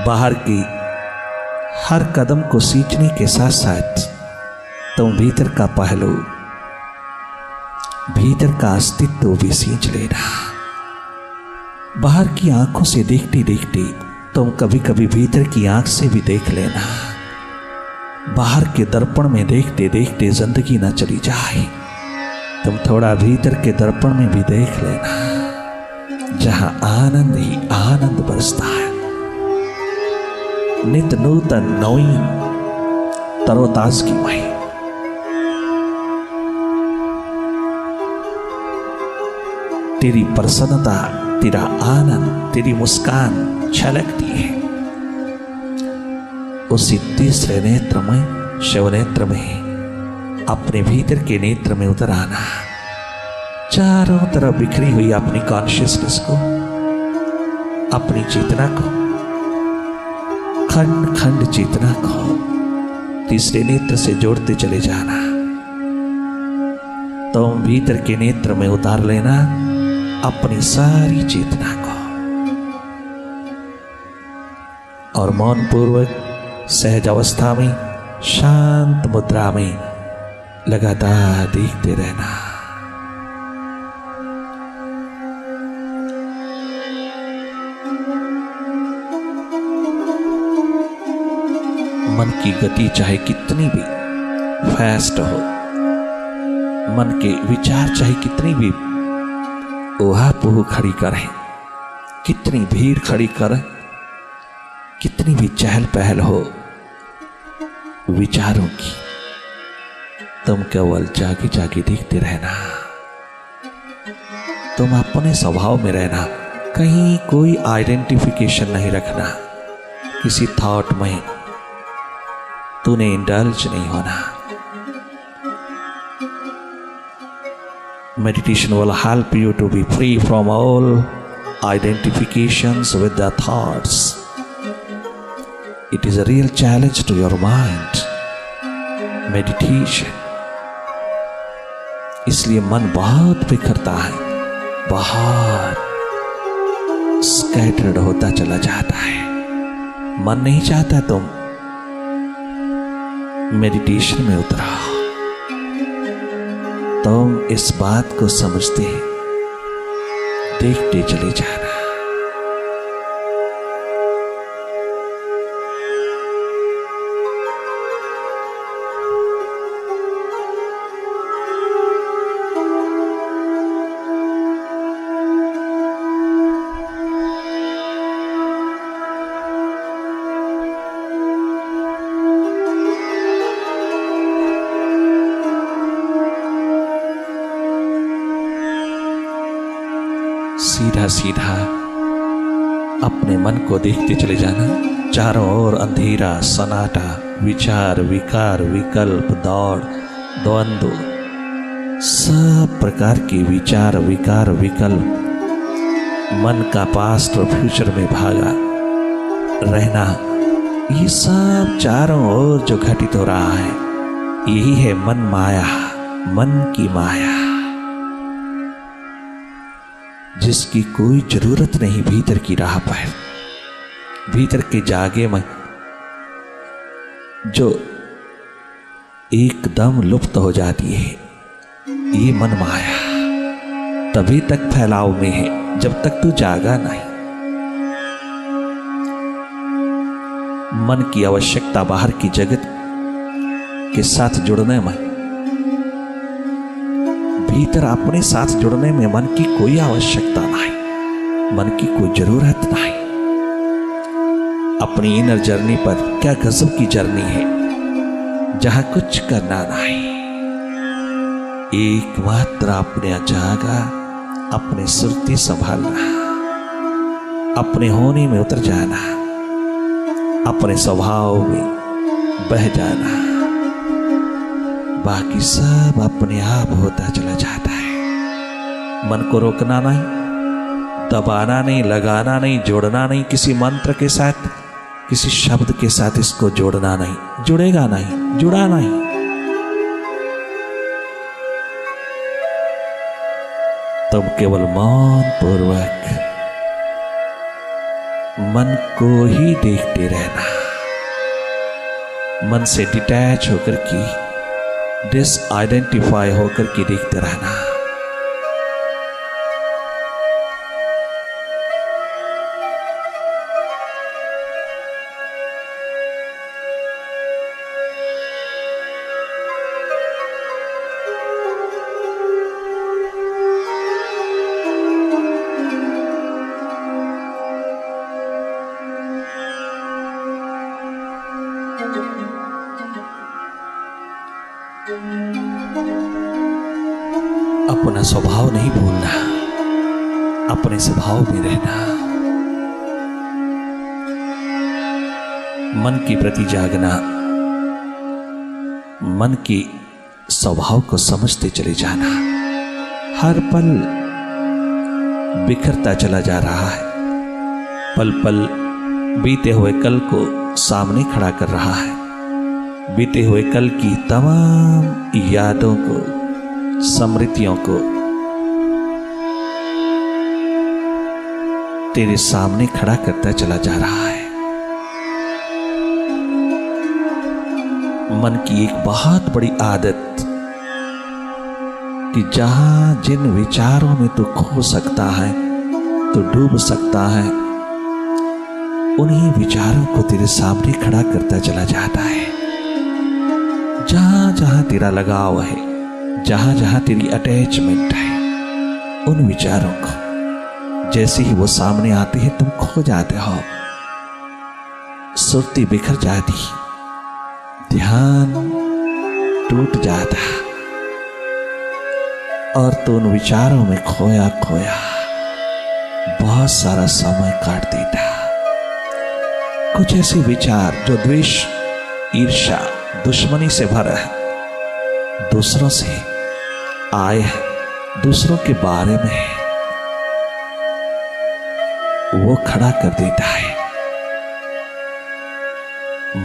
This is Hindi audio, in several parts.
बाहर की हर कदम को सींचने के साथ साथ तुम भीतर का पहलू, भीतर का अस्तित्व भी सींच लेना। बाहर की आंखों से देखते देखते तुम कभी कभी भीतर की आंख से भी देख लेना। बाहर के दर्पण में देखते देखते जिंदगी न चली जाए, तुम थोड़ा भीतर के दर्पण में भी देख लेना, जहां आनंद ही आनंद बरसता है। नित नूतन नवीन तरोताजगीमय। तेरी प्रसन्नता, तेरा आनंद, तेरी मुस्कान छलकती है। उसी तीसरे नेत्र में, शिव नेत्र में, अपने भीतर के नेत्र में उतर आना। चारों तरफ बिखरी हुई अपनी कॉन्शियसनेस को, अपनी चेतना को, खंड खंड चेतना को तीसरे नेत्र से जोड़ते चले जाना। तुम भीतर के नेत्र में उतार लेना अपनी सारी चेतना को, और मौन पूर्वक सहज अवस्था में, शांत मुद्रा में लगातार देखते रहना। मन की गति चाहे कितनी भी फास्ट हो, मन के विचार चाहे कितनी भी ओहा-पोह खड़ी करें, कितनी भीड़ खड़ी करें, कितनी भी चहल पहल हो विचारों की, तुम केवल जागे जागे देखते रहना। तुम अपने स्वभाव में रहना, कहीं कोई आइडेंटिफिकेशन नहीं रखना, किसी थॉट में तूने इंडल्ज नहीं होना। Meditation will help you to be free from all identifications with the thoughts. It is a real challenge to your mind. Meditation. इसलिए मन बहुत बिखरता है, बहुत स्कैटर्ड होता चला जाता है। मन नहीं चाहता तुम मेडिटेशन में उतरा। तुम इस बात को समझते देखते चले जाना। सीधा सीधा अपने मन को देखते चले जाना। चारों ओर अंधेरा, सन्नाटा, विचार, विकार, विकल्प, दौड़, द्वंद्व, सब प्रकार के विचार, विकार, विकल्प, मन का पास्ट और फ्यूचर में भागा रहना, ये सब चारों ओर जो घटित हो रहा है, यही है मन माया, मन की माया, जिसकी कोई जरूरत नहीं भीतर की राह पर, भीतर के जागे में जो एकदम लुप्त हो जाती है। ये मन माया तभी तक फैलाव में है जब तक तू जागा नहीं। मन की आवश्यकता बाहर की जगत के साथ जुड़ने में, भीतर अपने साथ जुड़ने में मन की कोई आवश्यकता नहीं, मन की कोई जरूरत नहीं। अपनी इनर जर्नी पर क्या गजब की जर्नी है, जहां कुछ करना नहीं, एकमात्र अपने जागा, अपने सुरती संभालना, अपने होने में उतर जाना, अपने स्वभाव में बह जाना, बाकी सब अपने आप होता चला जाता है। मन को रोकना नहीं, दबाना नहीं, लगाना नहीं, जोड़ना नहीं, किसी मंत्र के साथ, किसी शब्द के साथ इसको जोड़ना नहीं, जुड़ेगा नहीं, जुड़ा नहीं। तुम केवल मौन पूर्वक मन को ही देखते रहना, मन से डिटैच होकर के, डिसआइडेंटिफाई होकर के देखते रहना। अपना स्वभाव नहीं भूलना, अपने स्वभाव में रहना, मन के प्रति जागना, मन के स्वभाव को समझते चले जाना। हर पल बिखरता चला जा रहा है, पल पल बीते हुए कल को सामने खड़ा कर रहा है, बीते हुए कल की तमाम यादों को, स्मृतियों को तेरे सामने खड़ा करता चला जा रहा है। मन की एक बहुत बड़ी आदत कि जहां जिन विचारों में तू खो सकता है, तो डूब सकता है, उन्हीं विचारों को तेरे सामने खड़ा करता चला जाता है। जहां जहां तेरा लगाव है, जहां जहां तेरी अटैचमेंट है, उन विचारों को जैसे ही वो सामने आते हैं तुम खो जाते हो, सुरती बिखर जाती, ध्यान टूट जाता और तो उन विचारों में खोया खोया बहुत सारा समय काट देता। कुछ ऐसे विचार जो द्वेष, ईर्ष्या, दुश्मनी से भरा है, दूसरों से आए हैं, दूसरों के बारे में वो खड़ा कर देता है।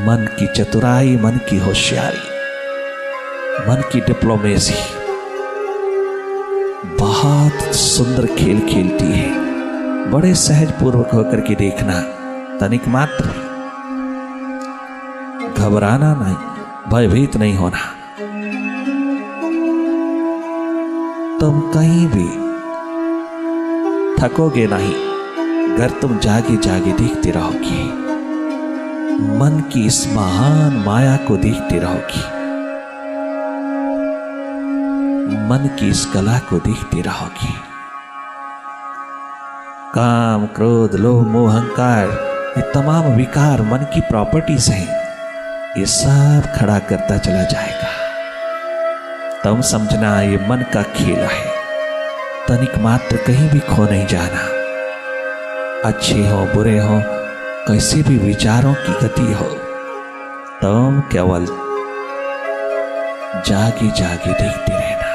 मन की चतुराई, मन की होशियारी, मन की डिप्लोमेसी बहुत सुंदर खेल खेलती है। बड़े सहज पूर्वक होकर के देखना, तनिक मात्र घबराना नहीं, भयभीत नहीं होना। तुम कहीं भी थकोगे नहीं अगर तुम जागे जागे देखते रहोगे, मन की इस महान माया को देखते रहोगी, मन की इस कला को देखते रहोगी। काम, क्रोध, लोभ, मोह, अहंकार, ये तमाम विकार मन की प्रॉपर्टीज हैं, ये सब खड़ा करता चला जाएगा। तुम समझना ये मन का खेल है, तनिक मात्र कहीं भी खो नहीं जाना। अच्छे हो बुरे हो, कैसे भी विचारों की गति हो, तुम केवल जागे जागे देखते रहना।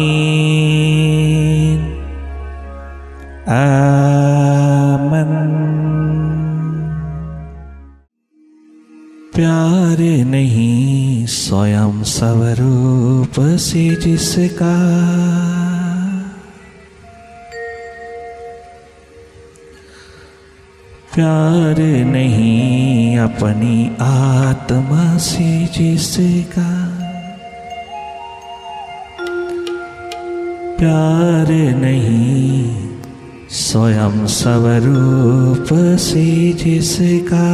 आमीन आमन। प्यार नहीं स्वयं स्वरूप से जिसका, प्यार नहीं अपनी आत्मा से जिसका, प्यार नहीं स्वयं स्वरूप से जिसका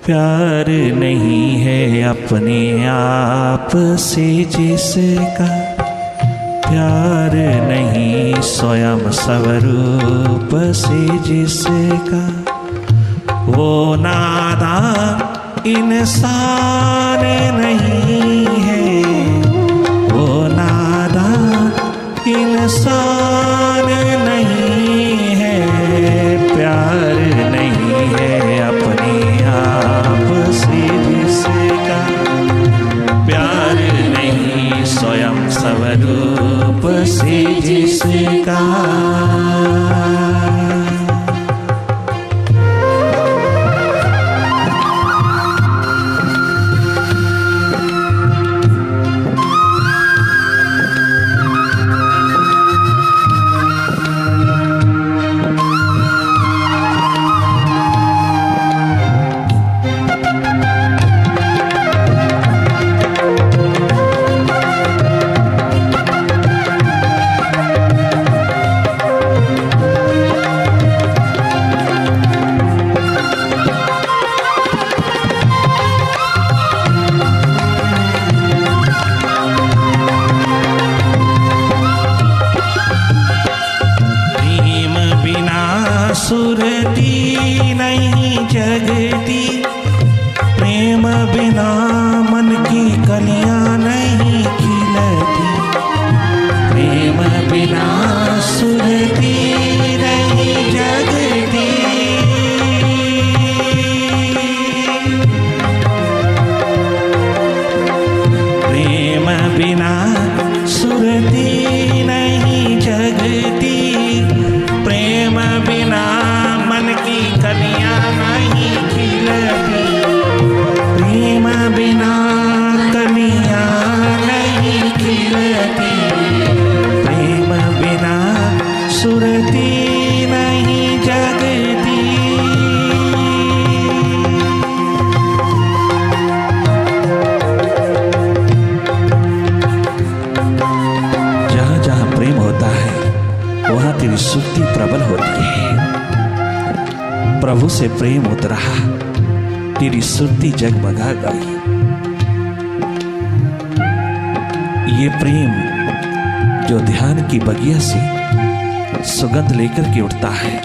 प्यार नहीं है अपने आप से जिसका प्यार नहीं स्वयं स्वरूप से जिसका वो नादान इंसान नहीं है वो नादान इंसान नहीं है प्यार नहीं है अपने आप से जिसका प्यार नहीं स्वयं स्वरूप से जिसका सुरती नहीं जगती प्रेम बिना मन की कलियां नहीं खिलती प्रेम बिना सुरती नहीं जगती प्रेम बिना सुरती नहीं जगती प्रेम बिना मन की कलियां नहीं खिलती प्रेम बिना कलियां नहीं खिलती प्रेम बिना सुरती नहीं जगती जहाँ जहाँ प्रेम होता है वहाँ तेरी सुक्ति प्रबल होती है प्रभु से प्रेम उतरा तेरी सुरती जगमगा गई ये प्रेम जो ध्यान की बगिया से सुगंध लेकर के उठता है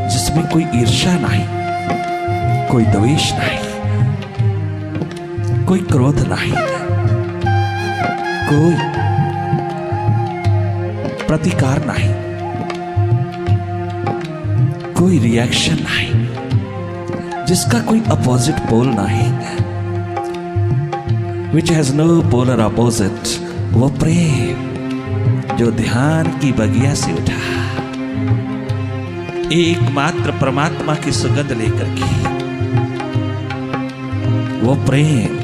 जिसमें कोई ईर्ष्या नहीं कोई द्वेष नहीं कोई क्रोध नहीं कोई प्रतिकार नहीं कोई रिएक्शन नहीं जिसका कोई अपोजिट पोल नहीं which has no polar opposite वो प्रेम जो ध्यान की बगिया से उठा एकमात्र परमात्मा की सुगंध लेकर के वो प्रेम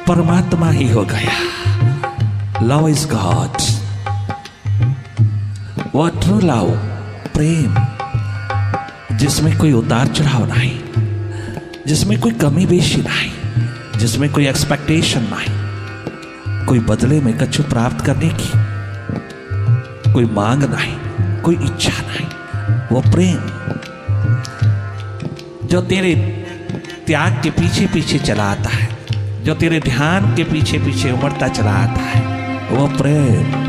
परमात्मा ही हो गया लव इज गॉड वो ट्रू लव प्रेम जिसमें कोई उतार चढ़ाव नहीं जिसमें कोई कमी बेशी नहीं जिसमें कोई एक्सपेक्टेशन नहीं कोई बदले में कछु प्राप्त करने की कोई मांग नहीं कोई इच्छा नहीं वो प्रेम जो तेरे त्याग के पीछे पीछे चला आता है जो तेरे ध्यान के पीछे पीछे उमड़ता चला आता है वो प्रेम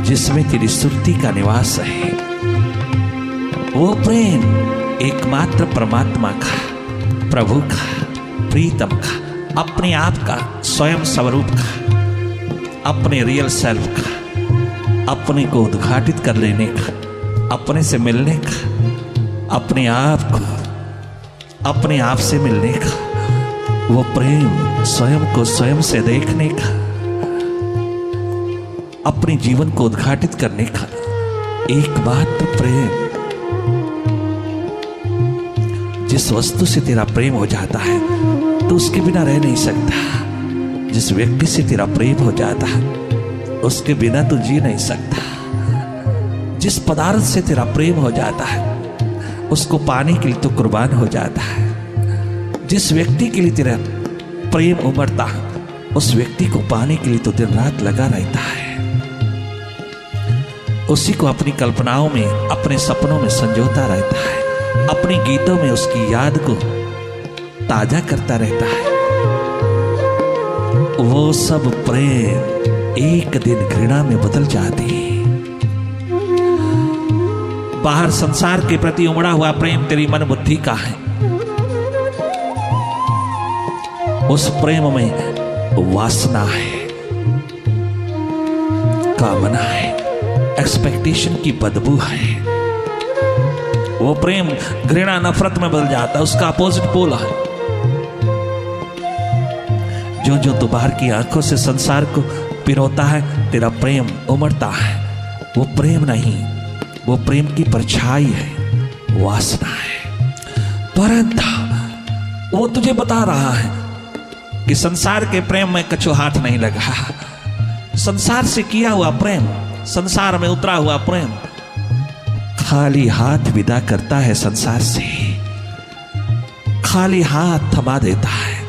जिसमें तेरी सुरती का निवास है वो प्रेम एकमात्र परमात्मा का प्रभु का प्रीतम का अपने आप का स्वयं स्वरूप का अपने रियल सेल्फ का अपने को उद्घाटित कर लेने का अपने से मिलने का अपने आप को अपने आप से मिलने का वो प्रेम स्वयं को स्वयं से देखने का अपने जीवन को उद्घाटित करने का एकमात्र प्रेम जिस वस्तु से तेरा प्रेम हो जाता है तो उसके बिना रह नहीं सकता जिस व्यक्ति से तेरा प्रेम हो जाता है उसके बिना तो जी नहीं सकता जिस पदार्थ से तेरा प्रेम हो जाता है उसको पाने के लिए तो कुर्बान हो जाता है जिस व्यक्ति के लिए तेरा प्रेम उमड़ता है, उस व्यक्ति को पाने के लिए तो दिन रात लगा रहता है। उसी को अपनी कल्पनाओं में, अपने सपनों में संजोता रहता है, अपने गीतों में उसकी याद को ताजा करता रहता है। वो सब प्रेम एक दिन घृणा में बदल जाती है। बाहर संसार के प्रति उमड़ा हुआ प्रेम तेरी मन बुद्धि का है। उस प्रेम में वासना है, कामना है, एक्सपेक्टेशन की बदबू है। वो प्रेम घृणा नफरत में बदल जाता है, उसका अपोजिट पोल है। जो जो तू बाहर की आंखों से संसार को पिरोता है, तेरा प्रेम उमड़ता है। वो प्रेम नहीं, वो प्रेम की परछाई है, वासना है। परंतु वो तुझे बता रहा है कि संसार के प्रेम में कछु हाथ नहीं लगा। संसार से किया हुआ प्रेम, संसार में उतरा हुआ प्रेम खाली हाथ विदा करता है संसार से, खाली हाथ थमा देता है,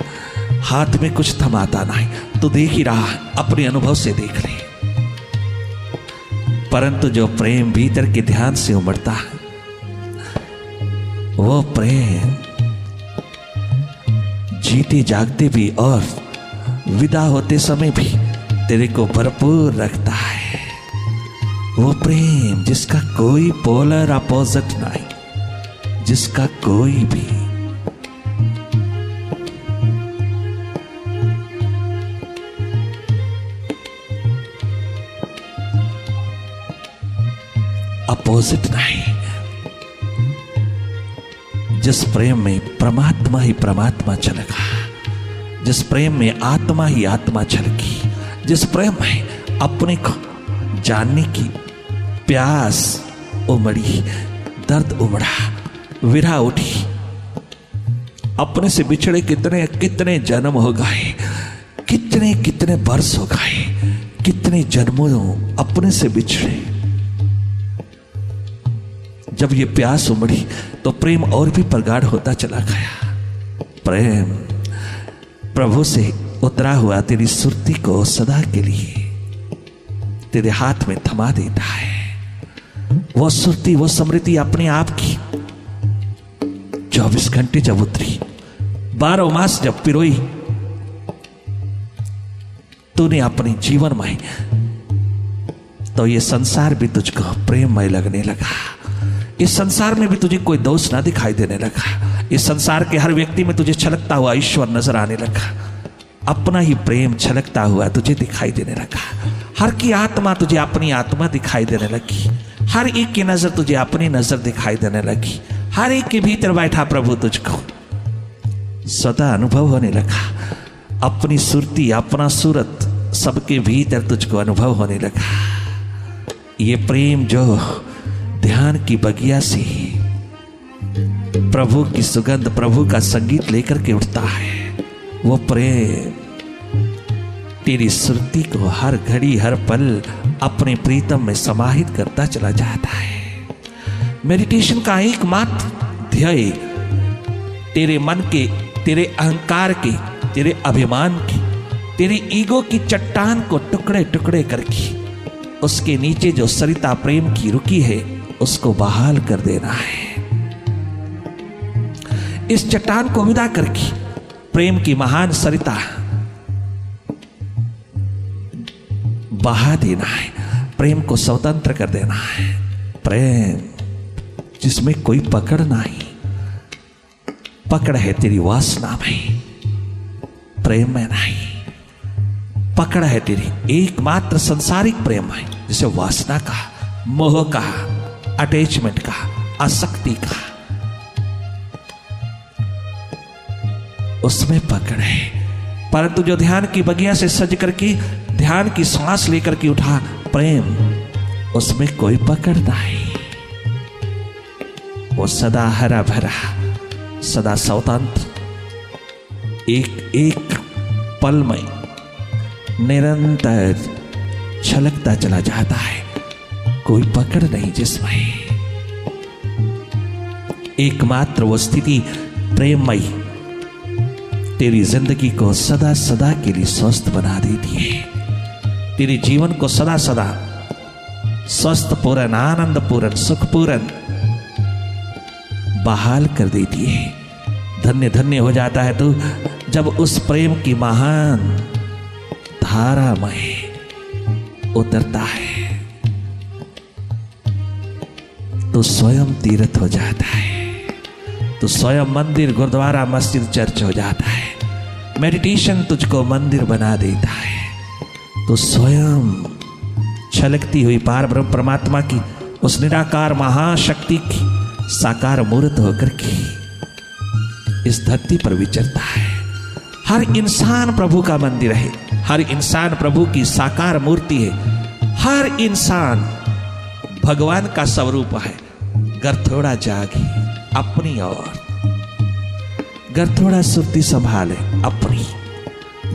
हाथ में कुछ थमाता नहीं। तो देख ही रहा, अपने अनुभव से देख ले। परंतु जो प्रेम भीतर के ध्यान से उमड़ता है, वो प्रेम जीते जागते भी और विदा होते समय भी तेरे को भरपूर रखता है। वो प्रेम जिसका कोई पोलर अपोजिट नहीं, जिसका कोई भी अपोजिट नहीं, जिस प्रेम में परमात्मा ही परमात्मा झलका, जिस प्रेम में आत्मा ही आत्मा झलकी, जिस प्रेम में अपने को जानने की प्यास उमड़ी, दर्द उमड़ा, विरह उठी। अपने से बिछड़े कितने कितने जन्म हो गए, कितने कितने वर्ष हो गए, कितने जन्मों अपने से बिछड़े। जब ये प्यास उमड़ी तो प्रेम और भी प्रगाढ़ होता चला गया। प्रेम प्रभु से उतरा हुआ तेरी सुरती को सदा के लिए तेरे हाथ में थमा देता है। वो सुरती, वो स्मृति अपने आप की 24 घंटे जब उतरी, 12 मास जब पिरोई, तूने अपने जीवन में, तो ये संसार भी तुझको प्रेममय लगने लगा। इस संसार में भी तुझे कोई दोष ना दिखाई देने लगा। इस संसार के हर व्यक्ति में तुझे छलकता हुआ ईश्वर नजर आने लगा। अपना ही प्रेम छलकता हुआ तुझे दिखाई देने लगा। हर की आत्मा तुझे अपनी आत्मा दिखाई देने लगी। हर एक की नजर तुझे अपनी नजर दिखाई देने लगी। हर एक के भीतर बैठा प्रभु तुझको सदा अनुभव होने लगा। अपनी सुरती, अपना सूरत सबके भीतर तुझको अनुभव होने लगा। ये प्रेम जो ध्यान की बगिया से प्रभु की सुगंध, प्रभु का संगीत लेकर के उठता है, वो प्रेम तेरी सुरती को हर घड़ी हर पल अपने प्रीतम में समाहित करता चला जाता है। मेडिटेशन का एकमात्र ध्येय तेरे मन के, तेरे अहंकार के, तेरे अभिमान के, तेरे ईगो की चट्टान को टुकड़े टुकड़े करके उसके नीचे जो सरिता प्रेम की रुकी है उसको बहाल कर देना है। इस चट्टान को विदा करके प्रेम की महान सरिता बहा देना है। प्रेम को स्वतंत्र कर देना है। प्रेम जिसमें कोई पकड़ नहीं, पकड़ है तेरी वासना में, प्रेम में नहीं। पकड़ है तेरी एकमात्र संसारिक प्रेम है, जिसे वासना का, मोह का, अटैचमेंट का, आसक्ति का, उसमें पकड़ है। परंतु जो ध्यान की बगिया से सज करके ध्यान की सांस लेकर के उठा प्रेम, उसमें कोई पकड़ नहीं। वो सदा हरा भरा, सदा स्वतंत्र, एक एक पल में निरंतर छलकता चला जाता है। कोई पकड़ नहीं जिसमें। एकमात्र वो स्थिति प्रेममयी तेरी जिंदगी को सदा सदा के लिए स्वस्थ बना देती है, तेरे जीवन को सदा सदा स्वस्थ पूर्ण, आनंद पूर्ण, सुख पूर्ण बहाल कर देती है। धन्य धन्य हो जाता है तू जब उस प्रेम की महान धारा में उतरता है, तो स्वयं तीर्थ हो जाता है, तो स्वयं मंदिर, गुरुद्वारा, मस्जिद, चर्च हो जाता है। मेडिटेशन तुझको मंदिर बना देता है, तो स्वयं छलकती हुई पार ब्रह्म परमात्मा की उस निराकार महाशक्ति की साकार मूर्त होकर के इस धरती पर विचरता है। हर इंसान प्रभु का मंदिर है, हर इंसान प्रभु की साकार मूर्ति है, हर इंसान भगवान का स्वरूप है। गर थोड़ा जागे अपनी ओर, गर थोड़ा सुर्ती संभाले अपनी,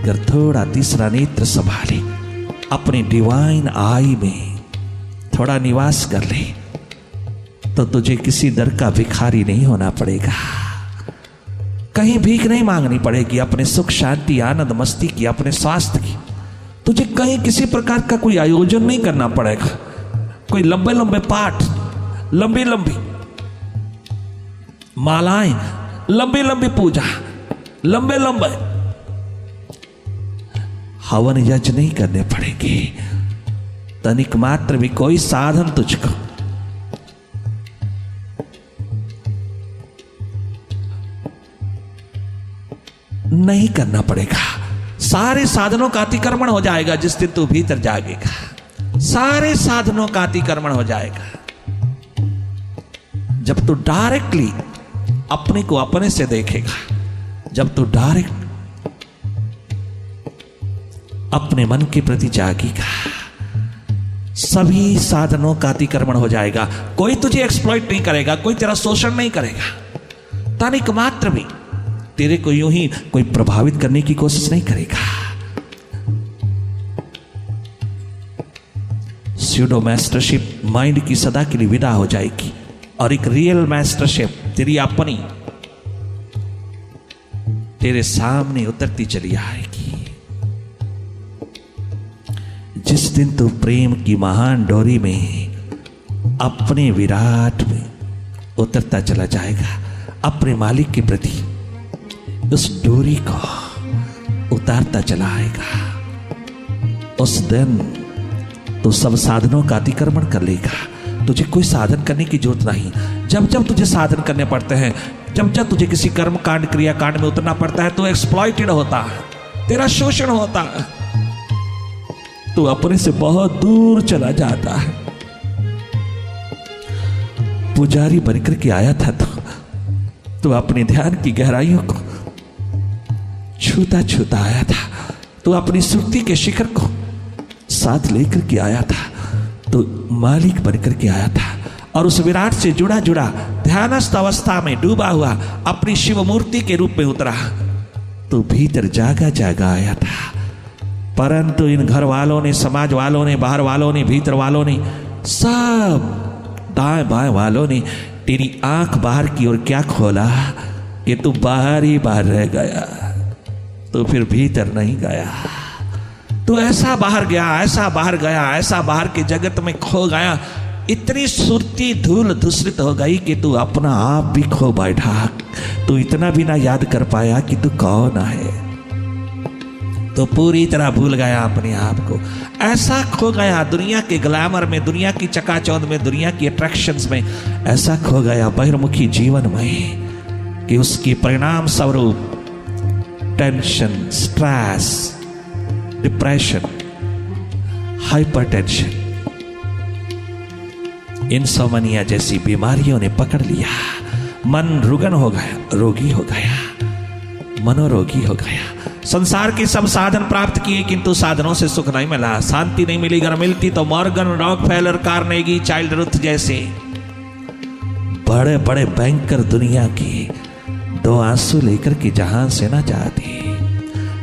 गर थोड़ा तीसरा नेत्र संभाले अपनी डिवाइन आई में थोड़ा निवास कर ले, तो तुझे किसी दर का भिखारी नहीं होना पड़ेगा, कहीं भीख नहीं मांगनी पड़ेगी अपने सुख शांति आनंद मस्ती की, अपने स्वास्थ्य की। तुझे कहीं किसी प्रकार का कोई आयोजन नहीं करना पड़ेगा, कोई लंबे लंबे पाठ, लंबी लंबी मालाएं, लंबी लंबी पूजा, लंबे लंबे हवन यज्ञ नहीं करने पड़ेंगे। तनिक मात्र भी कोई साधन तुझको नहीं करना पड़ेगा। सारे साधनों का अतिक्रमण हो जाएगा जिस दिन तू भीतर जागेगा, सारे साधनों का अतिक्रमण हो जाएगा। जब तू डायरेक्टली अपने को अपने से देखेगा, जब तू डायरेक्ट अपने मन के प्रति जागेगा, सभी साधनों का अतिक्रमण हो जाएगा। कोई तुझे एक्सप्लॉइट नहीं करेगा, कोई तेरा शोषण नहीं करेगा, तनिक मात्र भी तेरे को यूं ही कोई प्रभावित करने की कोशिश नहीं करेगा। स्यूडो मास्टरशिप माइंड की सदा के लिए विदा हो जाएगी और एक रियल मास्टरशिप तेरी अपनी तेरे सामने उतरती चली आएगी। जिस दिन तू प्रेम की महान डोरी में अपने विराट में उतरता चला जाएगा, अपने मालिक के प्रति उस डोरी को उतारता चला आएगा, उस दिन तो सब साधनों का अतिक्रमण कर लेगा। तुझे कोई साधन करने की जरूरत नहीं। जब जब तुझे साधन करने पड़ते हैं, जब जब तुझे किसी कर्म कांड क्रिया कांड में उतरना पड़ता है, तो एक्सप्लॉइटेड होता है, तेरा शोषण होता है, तू अपने से बहुत दूर चला जाता है। पुजारी बनकर के आया था तो अपने ध्यान की गहराइयों को छूता छूता आया था, तो अपनी सुक्ति के शिखर को साथ लेकर के आया था, तो मालिक बनकर के आया था और उस विराट से जुड़ा जुड़ा ध्यानस्थ अवस्था में डूबा हुआ अपनी शिव मूर्ति के रूप में उतरा, तो भीतर जागा जागा आया था। परंतु इन घर वालों ने, समाज वालों ने, बाहर वालों ने, भीतर वालों ने, सब दाएं बाएं वालों ने तेरी आंख बाहर की ओर क्या खोला कि तू बाहर ही बाहर रह गया, तो फिर भीतर नहीं गया। तो ऐसा बाहर गया, ऐसा बाहर गया, ऐसा बाहर के जगत में खो गया, इतनी सुरती धूल धूसरित हो गई कि तू अपना आप भी खो बैठा। तू इतना भी ना याद कर पाया कि तू कौन है, तो पूरी तरह भूल गया अपने आप को। ऐसा खो गया दुनिया के ग्लैमर में, दुनिया की चकाचौंध में, दुनिया की अट्रैक्शंस में, ऐसा खो गया बहिर्मुखी जीवन में कि उसकी परिणाम स्वरूप tension, stress, depression, hypertension, insomnia जैसी बीमारियों ने पकड़ लिया। मन रुगन हो गया, रोगी हो गया, मनोरोगी हो गया। संसार के सब साधन प्राप्त किए किंतु साधनों से सुख नहीं मिला, शांति नहीं मिली। अगर मिलती तो मॉर्गन, रॉकफेलर, कार्नेगी, चाइल्डरुथ जैसे बड़े बड़े बैंकर दुनिया के दो आंसू लेकर के जहां से ना जाते,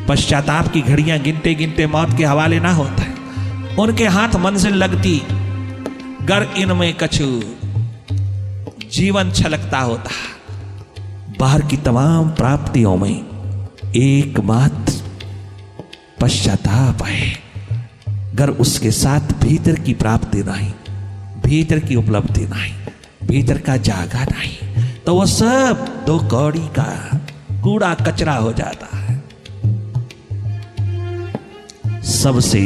पश्चाताप की घड़ियां गिनते गिनते मौत के हवाले ना होते, उनके हाथ मंजिल लगती, गर इनमें कछु जीवन छलकता होता। बाहर की तमाम प्राप्तियों में एकमात्र पश्चाताप है। अगर उसके साथ भीतर की प्राप्ति नहीं, भीतर की उपलब्धि नहीं, भीतर का जागा नहीं, तो वह सब दो कौड़ी का कूड़ा कचरा हो जाता है। सबसे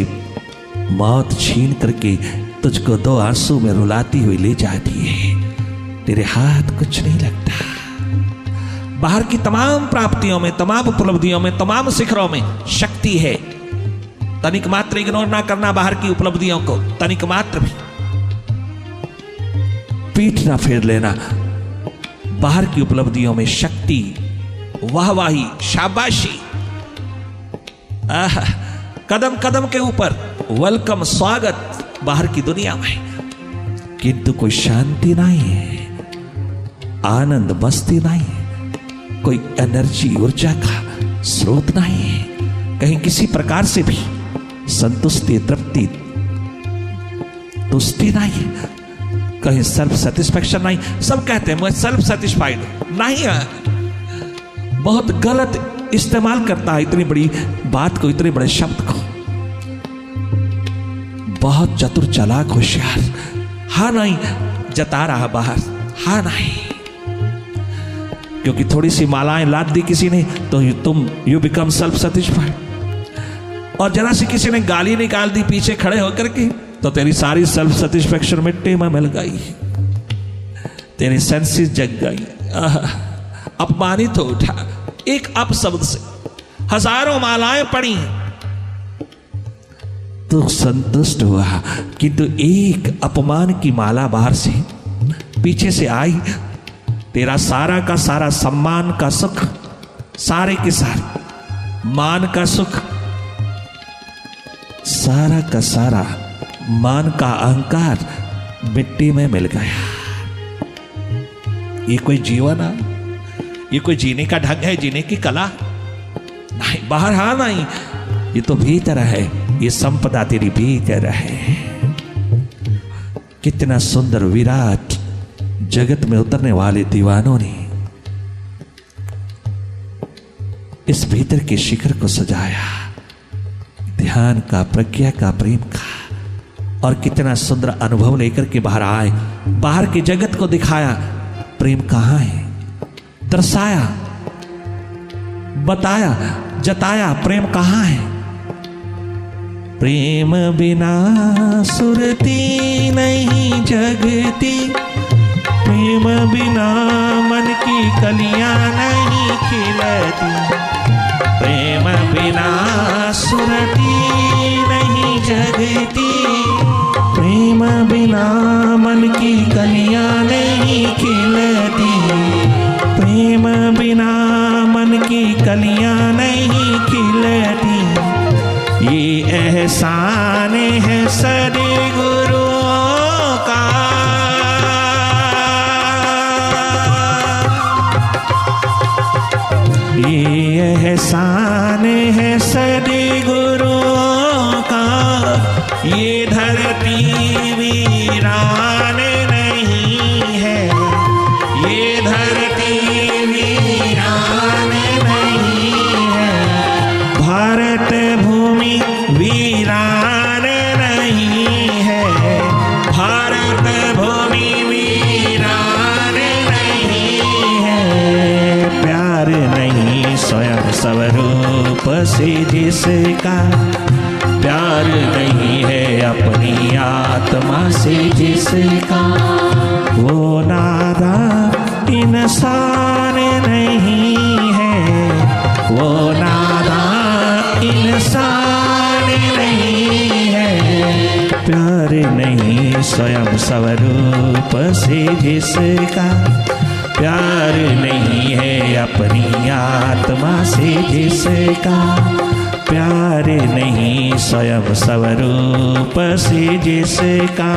मौत छीन करके तुझको दो आंसू में रुलाती हुई ले जाती है, तेरे हाथ कुछ नहीं लगता। बाहर की तमाम प्राप्तियों में, तमाम उपलब्धियों में, तमाम शिखरों में शक्ति है। तनिक मात्र इग्नोर ना करना बाहर की उपलब्धियों को, तनिक मात्र भी पीठ ना फेर लेना। बाहर की उपलब्धियों में शक्ति, वाहवाही, शाबाशी, कदम कदम के ऊपर वेलकम, स्वागत बाहर की दुनिया में, किंतु कोई शांति नहीं है, आनंद मस्ती नहीं है, कोई एनर्जी ऊर्जा का स्रोत नहीं है, कहीं किसी प्रकार से भी संतुष्टि, तृप्ति, तुष्टि नहीं है, कहीं सेल्फ सेटिस्फैक्शन नहीं। सब कहते हैं मैं सेल्फ सेटिस्फाइड नहीं है, बहुत गलत इस्तेमाल करता है इतनी बड़ी बात को, इतने बड़े शब्द को। बहुत चतुर, चालाक, होशियार, हाँ नहीं जता रहा बाहर, हाँ नहीं, क्योंकि थोड़ी सी मालाएं लाद दी किसी ने तो तुम यू बिकम सेल्फ सेटिस्फाइड, और जरा सी किसी ने गाली निकाल दी पीछे खड़े होकर के तो तेरी सारी सेल्फ सेटिस्फैक्शन मिट्टी में मिल गई, तेरी सेंसेस जग गई, अपमानित हो उठा एक अपशब्द से। हजारों मालाएं पड़ी तो संतुष्ट हुआ, किंतु एक अपमान की माला बाहर से पीछे से आई, तेरा सारा का सारा सम्मान का सुख, सारे के सारे मान का सुख, सारा का सारा मान का अहंकार मिट्टी में मिल गया। ये कोई जीवन है? ये कोई जीने का ढंग है, जीने की कला नहीं। बाहर हाँ नहीं, ये तो भीतर है, ये संपदा तेरी भीतर है। कितना सुंदर विराट जगत में उतरने वाले दीवानों ने इस भीतर के शिखर को सजाया, ध्यान का, प्रज्ञा का, प्रेम का, और कितना सुंदर अनुभव लेकर के बाहर आए, बाहर के जगत को दिखाया प्रेम कहाँ है, दर्शाया, बताया, जताया प्रेम कहाँ है। प्रेम बिना सुरती नहीं जगती, प्रेम बिना मन की कलियां नहीं खिलती, प्रेम बिना सुरती नहीं जगती, प्रेम बिना मन की कलियां नहीं खिलती, प्रेम बिना मन की कलियां नहीं खिलती। ये एहसान है सद्गुरुओं का, ये एहसान है सद्गुरुओं का, ये धरती वीरान नहीं है, ये धरती वीरान नहीं है, भारत भूमि वीरान नहीं है, भारत भूमि वीरान नहीं है। प्यार नहीं स्वयं स्वरूप से जिसका, प्यार नहीं है अपनी आत्मा से जिसका, वो नादान इंसान नहीं है, वो नादान इंसान नहीं है। प्यार नहीं स्वयं स्वरूप से जिसका, प्यार नहीं है अपनी आत्मा से जिसका, प्यार नहीं स्वयं स्वरूप से जिसका।